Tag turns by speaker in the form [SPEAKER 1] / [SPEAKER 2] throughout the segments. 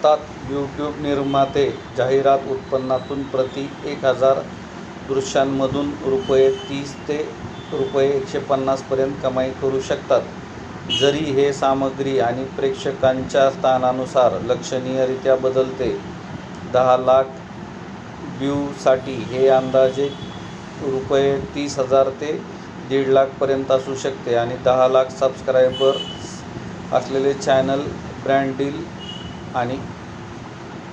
[SPEAKER 1] भारतात यूट्यूब निर्माते जाहिरात उत्पन्नातून प्रति 1000 दृश्यांमधून ₹30 ते ₹150 पर्यंत कमाई करू शकतात. जरी हे सामग्री आणि प्रेक्षकांच्या स्थानानुसार लक्षणीयरित्या बदलते. 10 लाख व्ह्यूसाठी हे अंदाजे ₹30,000 ते 1.5 लाख पर्यंत असू शकते आणि 10 लाख सबस्क्रायबर्स असलेले चॅनल ब्रँड डील आणि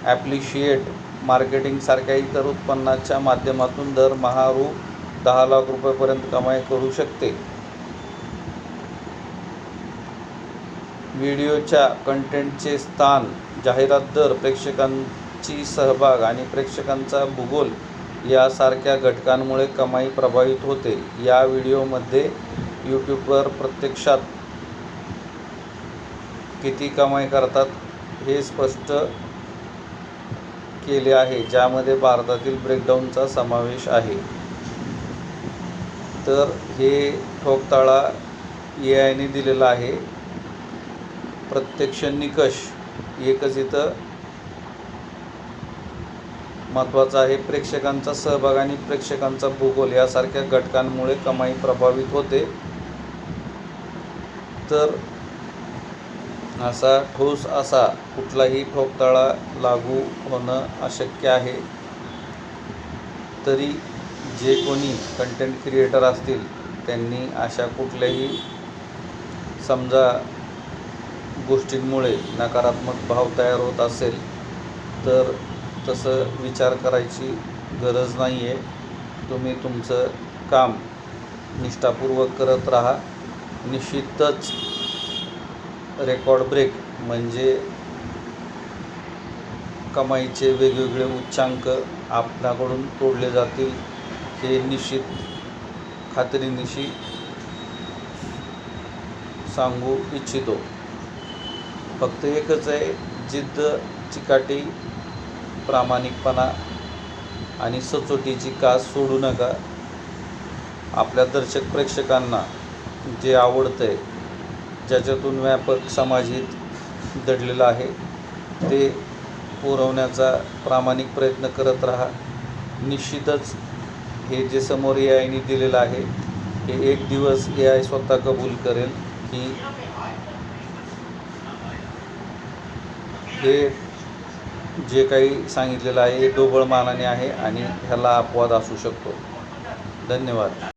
[SPEAKER 1] ॲफिलिएट मार्केटिंग सारख्या इतर उत्पन्नाच्या माध्यमातून दरमहा ₹10 लाख पर्यंत कमाई करू शकते. व्हिडिओच्या कंटेंटचे स्थान, जाहिरात दर, प्रेक्षकांची सहभाग आणि प्रेक्षकांचा भूगोल यासारख्या घटकांमुळे कमाई प्रभावित होते. या व्हिडिओमध्ये यूट्यूबर प्रत्यक्षात किती कमाई करतात हे स्पष्ट केले आहे, ज्यामध्ये भारतातील ब्रेकडाऊनचा समावेश आहे. तर हे ठोकताळा AI ने दिलेला आहे. प्रत्यक्ष निकष एकच इथं महत्त्वाचा आहे. प्रेक्षकांचा सहभाग आणि प्रेक्षकांचा भूगोल यासारख्या घटकांमुळे कमाई प्रभावित होते. तर असा ठोस असा कुठलाही ठोकताळा लागू होणं अशक्य आहे. तरी जे कोणी कंटेंट क्रिएटर असतील त्यांनी अशा कुठल्याही समजा गोष्टींमुळे नकारात्मक भाव तयार होत असेल तर तसं विचार करायची गरज नाही आहे. तुम्ही तुमचं काम निष्ठापूर्वक करत राहा. निश्चितच रेकॉर्ड ब्रेक म्हणजे कमाईचे वेगवेगळे उच्चांक आपल्याकडून तोडले जातील हे निश्चित खात्रीनिशी सांगू इच्छितो. फक्त एकच आहे, जिद्द, चिकाटी, प्रामाणिकपणा आणि सचोटीची कास सोडू नका. आपल्या दर्शक प्रेक्षकांना जे आवडतं आहे, ज्याच्यातून व्यापक समाजहित दडलेलं आहे ते पुरवण्याचा प्रामाणिक प्रयत्न करत राहा. निश्चितच हे जे समोर AI ने दिलेलं आहे हे एक दिवस AI स्वतः कबूल करेल की हे जे काही सांगितलेलं आहे हे ढोबळ मानाने आहे आणि ह्याला अपवाद असू शकतो. धन्यवाद.